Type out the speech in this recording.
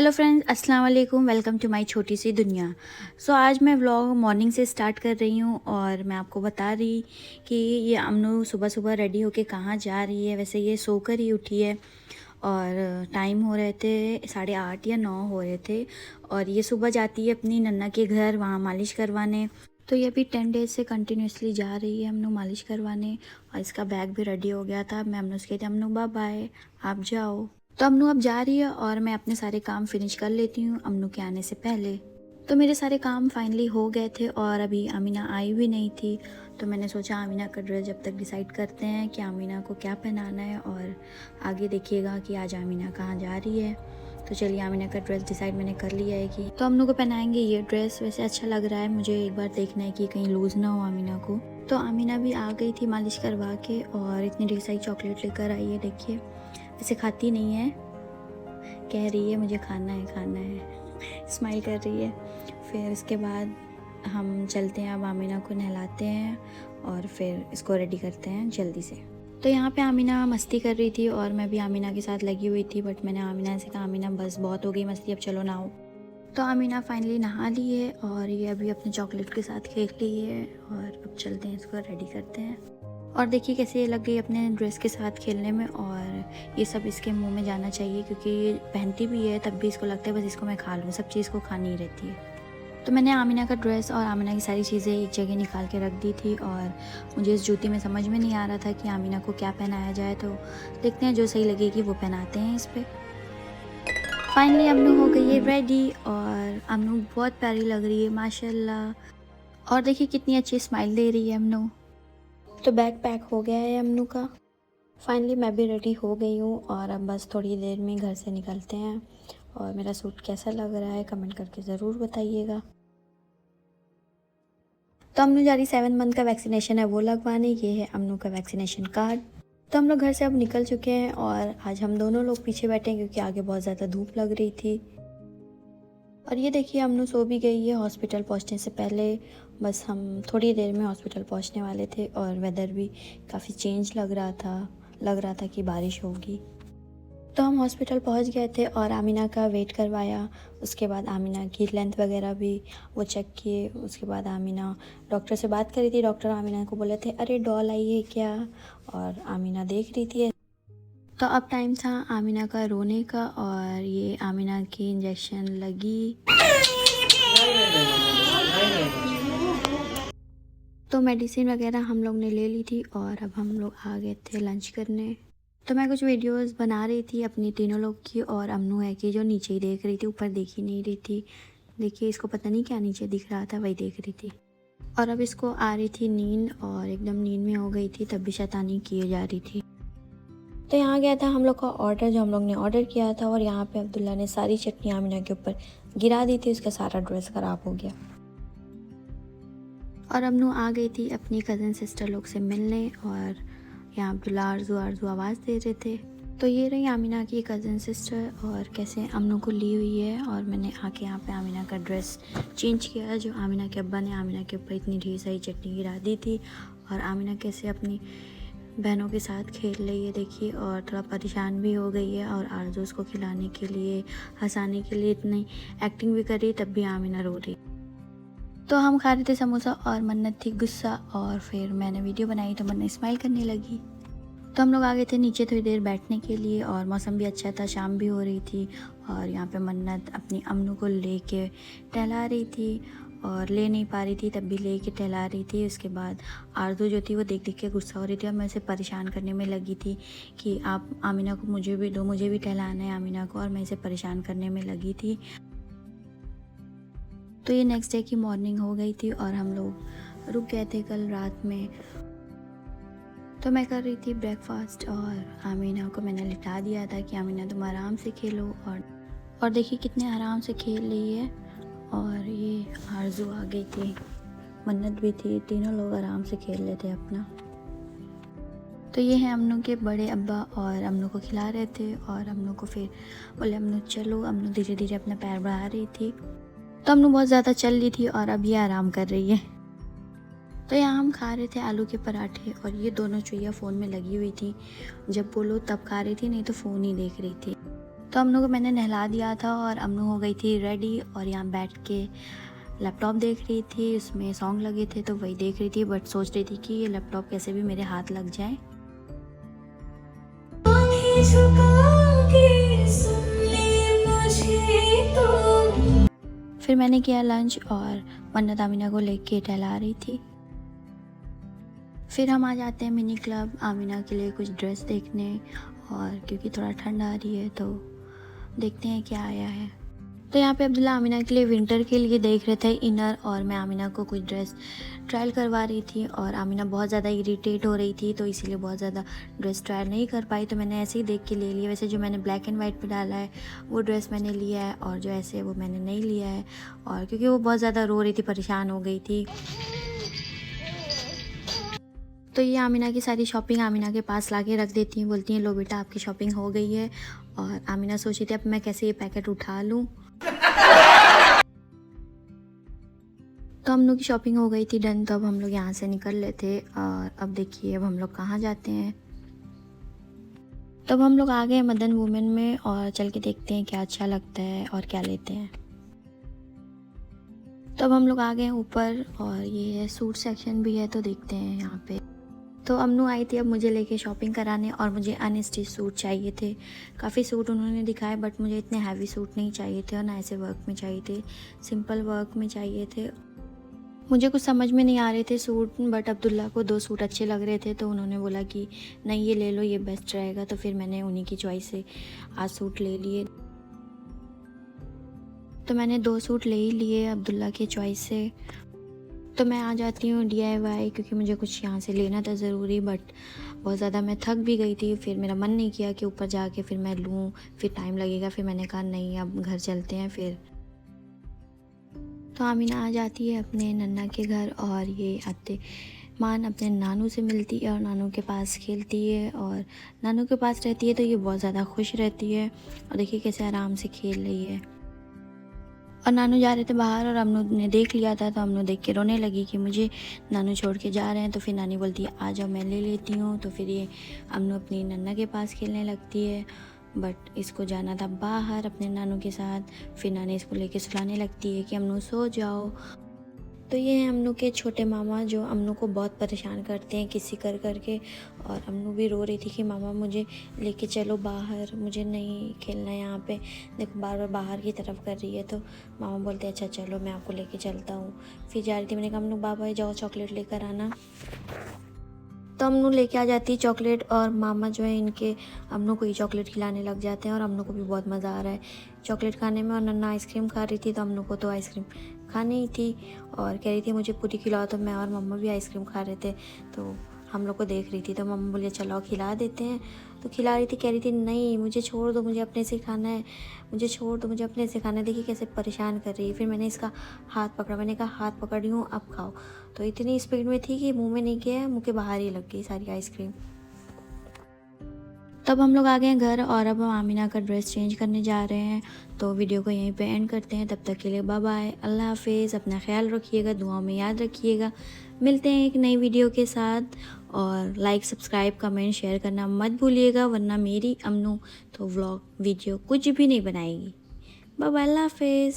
Hello friends, अस्सलाम वालेकुम। Welcome to my छोटी सी दुनिया। आज मैं व्लॉग मॉर्निंग से स्टार्ट कर रही हूँ और मैं आपको बता रही कि ये अमनू सुबह सुबह रेडी होके कहाँ जा रही है। वैसे ये सोकर ही उठी है और टाइम हो रहे थे 8:30 या 9 हो रहे थे और ये सुबह जाती है अपनी नन्ना के घर वहाँ मालिश करवाने। तो ये अभी 10 डेज से कंटिन्यूसली जा रही है अमनू मालिश करवाने और इसका बैग भी रेडी हो गया था। मैं अमनू से कहती अमनू बाय बाय, आप जाओ। तो अमनू अब जा रही है और मैं अपने सारे काम फिनिश कर लेती हूँ अमनू के आने से पहले। तो मेरे सारे काम फाइनली हो गए थे और अभी आमीना आई भी नहीं थी। तो मैंने सोचा आमीना का ड्रेस जब तक डिसाइड करते हैं कि आमीना को क्या पहनाना है और आगे देखिएगा कि आज आमीना कहाँ जा रही है। तो चलिए आमीना का ड्रेस डिसाइड मैंने कर लिया है कि तो अमनू को पहनाएंगे ये ड्रेस। वैसे अच्छा लग रहा है, मुझे एक बार देखना है कि कहीं लूज़ ना हो आमीना को। तो आमीना भी आ गई थी मालिश करवा के और इतनी ढेर सारी चॉकलेट लेकर आई है। देखिए वैसे खाती नहीं है, कह रही है मुझे खाना है स्माइल कर रही है। फिर इसके बाद हम चलते हैं, अब आमीना को नहलाते हैं और फिर इसको रेडी करते हैं जल्दी से। तो यहाँ पे आमीना मस्ती कर रही थी और मैं भी आमीना के साथ लगी हुई थी, बट मैंने आमीना से कहा आमीना बस बहुत हो गई मस्ती, अब चलो नहाओ। तो आमीना फाइनली नहा ली है और ये अभी अपने चॉकलेट के साथ खेल रही है और अब चलते हैं इसको रेडी करते हैं। और देखिए कैसे ये लग गई अपने ड्रेस के साथ खेलने में और ये सब इसके मुंह में जाना चाहिए क्योंकि ये पहनती भी है तब भी इसको लगता है बस इसको मैं खा लूँ, सब चीज़ को खानी ही रहती है। तो मैंने आमीना का ड्रेस और आमीना की सारी चीज़ें एक जगह निकाल के रख दी थी और मुझे इस जूती में समझ में नहीं आ रहा था कि आमीना को क्या पहनाया जाए। तो देखते हैं जो सही लगेगी वो पहनाते हैं इस पर। फाइनली अमनू हो गई है रेडी और अमनू बहुत प्यारी लग रही है माशाल्लाह। और देखिए कितनी अच्छी स्माइल दे रही है अमनू। तो बैग पैक हो गया है अमनू का। फाइनली मैं भी रेडी हो गई हूँ और अब बस थोड़ी देर में घर से निकलते हैं। और मेरा सूट कैसा लग रहा है कमेंट करके ज़रूर बताइएगा। तो अमनू जा रही 7 मंथ का वैक्सीनेशन है वो लगवाने। ये है अमनू का वैक्सीनेशन कार्ड। तो हम लोग घर से अब निकल चुके हैं और आज हम दोनों लोग पीछे बैठे हैं क्योंकि आगे बहुत ज़्यादा धूप लग रही थी। और ये देखिए अमनू सो भी गई है हॉस्पिटल पहुंचने से पहले। बस हम थोड़ी देर में हॉस्पिटल पहुंचने वाले थे और वेदर भी काफ़ी चेंज लग रहा था कि बारिश होगी। तो हम हॉस्पिटल पहुंच गए थे और आमीना का वेट करवाया। उसके बाद आमीना की लेंथ वगैरह भी वो चेक किए। उसके बाद आमीना डॉक्टर से बात करी थी। डॉक्टर आमीना को बोले थे अरे डॉल आई है क्या, और आमीना देख रही थी। तो अब टाइम था आमीना का रोने का और ये आमीना की इंजेक्शन लगी। तो मेडिसिन वगैरह हम लोग ने ले ली थी और अब हम लोग आ गए थे लंच करने। तो मैं कुछ वीडियोस बना रही थी अपनी तीनों लोग की और अमनू है कि जो नीचे ही देख रही थी, ऊपर देख ही नहीं रही थी। देखिए इसको पता नहीं क्या नीचे दिख रहा था, वही देख रही थी। और अब इसको आ रही थी नींद और एकदम नींद में हो गई थी, तब भी शैतानी किए जा रही थी। तो यहाँ गया था हम लोग का ऑर्डर जो हम लोग ने ऑर्डर किया था और यहाँ पे अब्दुल्ला ने सारी चटनी आमीना के ऊपर गिरा दी थी, उसका सारा ड्रेस ख़राब हो गया। और अमनू आ गई थी अपनी कज़न सिस्टर लोग से मिलने और यहाँ अब्दुल्ला आरजू आरजू आवाज़ दे रहे थे। तो ये रही आमीना की कज़न सिस्टर और कैसे अमनू को ली हुई है। और मैंने आके यहाँ पे आमीना का ड्रेस चेंज किया जो आमीना के अब्बा ने आमीना के ऊपर इतनी ढेर सारी चटनी गिरा दी थी। और आमीना कैसे अपनी बहनों के साथ खेल रही है देखिए, और थोड़ा परेशान भी हो गई है। और आरजू उसको खिलाने के लिए हंसाने के लिए इतनी एक्टिंग भी कर रही, तब भी आमीना रो रही। तो हम खा रहे थे समोसा और मन्नत थी गुस्सा और फिर मैंने वीडियो बनाई तो मन्नत स्माइल करने लगी। तो हम लोग आ गए थे नीचे थोड़ी देर बैठने के लिए और मौसम भी अच्छा था, शाम भी हो रही थी। और यहाँ पे मन्नत अपनी अम्नू को लेके टहला रही थी और ले नहीं पा रही थी, तब भी ले के टहला रही थी। उसके बाद आरजू जो थी वो देख देख के गुस्सा हो रही थी और मैं उसे परेशान करने में लगी थी कि आप आमीना को मुझे भी दो, मुझे भी टहलाना है आमीना को, और मैं इसे परेशान करने में लगी थी। तो ये नेक्स्ट डे की मॉर्निंग हो गई थी और हम लोग रुक गए थे कल रात में। तो मैं कर रही थी ब्रेकफास्ट और आमीना को मैंने लिटा दिया था कि आमीना तुम आराम से खेलो। और देखिए कितने आराम से खेल रही है। और ये आरजू आ गई थी, मन्नत भी थी, तीनों लोग आराम से खेल रहे थे अपना। तो ये है अमनू के बड़े अब्बा और अमनू को खिला रहे थे और अमनू को फिर बोले अमनू चलो। अमनू धीरे धीरे अपना पैर बढ़ा रही थी। तो अमनू बहुत ज़्यादा चल रही थी और अब ये आराम कर रही है। तो यहाँ हम खा रहे थे आलू के पराठे और ये दोनों चुईया फ़ोन में लगी हुई थी। जब बोलो तब खा रही थी, नहीं तो फ़ोन ही देख रही थी। तो अमनू को मैंने नहला दिया था और अमनू हो गई थी रेडी और यहाँ बैठ के लैपटॉप देख रही थी, उसमें सॉन्ग लगे थे तो वही देख रही थी, बट सोच रही थी कि ये लैपटॉप कैसे भी मेरे हाथ लग जाए। फिर मैंने किया लंच और मन्नत आमिना को लेके टहला रही थी। फिर हम आ जाते हैं मिनी क्लब आमिना के लिए कुछ ड्रेस देखने, और क्योंकि थोड़ा ठंड आ रही है तो देखते हैं क्या आया है। तो यहाँ पे अब्दुल्ला आमिना के लिए विंटर के लिए देख रहे थे इनर, और मैं आमिना को कुछ ड्रेस ट्रायल करवा रही थी और आमिना बहुत ज़्यादा इरिटेट हो रही थी तो इसीलिए बहुत ज़्यादा ड्रेस ट्रायल नहीं कर पाई, तो मैंने ऐसे ही देख के ले लिया। वैसे जो मैंने ब्लैक एंड वाइट पे डाला है वो ड्रेस मैंने लिया है और जो ऐसे है वो मैंने नहीं लिया है, और क्योंकि वो बहुत ज़्यादा रो रही थी, परेशान हो गई थी। तो ये आमिना की सारी शॉपिंग आमिना के पास ला के रख देती हैं, बोलती हैं लो बेटा आपकी शॉपिंग हो गई है। और आमिना सोची थी अब मैं कैसे ये पैकेट उठा लूँ। तो हम लोग की शॉपिंग हो गई थी डन, तो अब हम लोग यहाँ से निकल रहे थे और अब देखिए अब हम लोग कहाँ जाते हैं। तब हम लोग आ गए मदन वुमेन में और चल के देखते हैं क्या अच्छा लगता है और क्या लेते हैं। तब हम लोग आ गए ऊपर और ये है सूट सेक्शन भी है तो देखते हैं यहाँ पे। तो अमनू आई थी अब मुझे लेके शॉपिंग कराने और मुझे अनस्टिच सूट चाहिए थे। काफ़ी सूट उन्होंने दिखाए बट मुझे इतने हैवी सूट नहीं चाहिए थे और ना ऐसे वर्क में चाहिए थे, सिंपल वर्क में चाहिए थे। मुझे कुछ समझ में नहीं आ रहे थे सूट, बट अब्दुल्ला को 2 सूट अच्छे लग रहे थे तो उन्होंने बोला कि नहीं ये ले लो ये बेस्ट रहेगा, तो फिर मैंने उन्हीं की चॉइस से आज सूट ले लिए। तो मैंने 2 सूट ले ही लिए अब्दुल्ला के चॉइस से। तो मैं आ जाती हूँ DIY क्योंकि मुझे कुछ यहाँ से लेना था ज़रूरी, बट बहुत ज़्यादा मैं थक भी गई थी। फिर मेरा मन नहीं किया कि ऊपर जाके फिर मैं लूँ, फिर टाइम लगेगा। फिर मैंने कहा नहीं अब घर चलते हैं फिर। तो आमिना आ जाती है अपने नन्ना के घर और ये आते मान अपने नानू से मिलती है और नानू के पास खेलती है और नानू के पास रहती है तो ये बहुत ज़्यादा खुश रहती है। और देखिए कैसे आराम से खेल रही है। और नानू जा रहे थे बाहर और अमनू ने देख लिया था तो अमनू देख के रोने लगी कि मुझे नानू छोड़ के जा रहे हैं। तो फिर नानी बोलती है आ जाओ मैं ले लेती हूँ। तो फिर ये अमनू अपनी नन्ना के पास खेलने लगती है, बट इसको जाना था बाहर अपने नानू के साथ। फिर नानी इसको लेके सुलाने लगती है कि अमनू सो जाओ। तो ये हैं अमनू के छोटे मामा जो अमनू को बहुत परेशान करते हैं किसी कर करके। और अमनू भी रो रही थी कि मामा मुझे लेके चलो बाहर, मुझे नहीं खेलना है यहाँ पे, देखो बार बार बाहर की तरफ कर रही है। तो मामा बोलते अच्छा चलो मैं आपको लेके चलता हूँ। फिर जा रही थी, मैंने कहा अमनू बाबा जाओ चॉकलेट लेकर आना। तो अमनू लेके आ जाती है चॉकलेट और मामा जो है इनके अमनू को ही चॉकलेट खिलाने लग जाते हैं और अमनू को भी बहुत मज़ा आ रहा है चॉकलेट खाने में। और नन्ना आइसक्रीम खा रही थी तो अमनू को तो आइसक्रीम खानी ही थी और कह रही थी मुझे पूरी खिलाओ। तो मैं और मम्मा भी आइसक्रीम खा रहे थे तो हम लोग को देख रही थी। तो मम्मा बोली चलो खिला देते हैं। तो खिला रही थी, कह रही थी नहीं मुझे छोड़ दो, मुझे अपने से खाना है, मुझे छोड़ दो, मुझे अपने से खाना है। देखिए कैसे परेशान कर रही है। फिर मैंने इसका हाथ पकड़ा, मैंने कहा हाथ पकड़ रही हूँ अब खाओ। तो इतनी स्पीड में थी कि मुंह में नहीं गया, मुंह के बाहर ही लग गई सारी आइसक्रीम। तब हम लोग आ गए हैं घर और अब हम आमिना का ड्रेस चेंज करने जा रहे हैं। तो वीडियो को यहीं पे एंड करते हैं। तब तक के लिए बाय बाय, अल्लाह हाफिज़, अपना ख्याल रखिएगा, दुआओं में याद रखिएगा। मिलते हैं एक नई वीडियो के साथ और लाइक सब्सक्राइब कमेंट शेयर करना मत भूलिएगा, वरना मेरी अमनू तो व्लॉग वीडियो कुछ भी नहीं बनाएगी। बाय बाय, अल्लाह हाफिज़।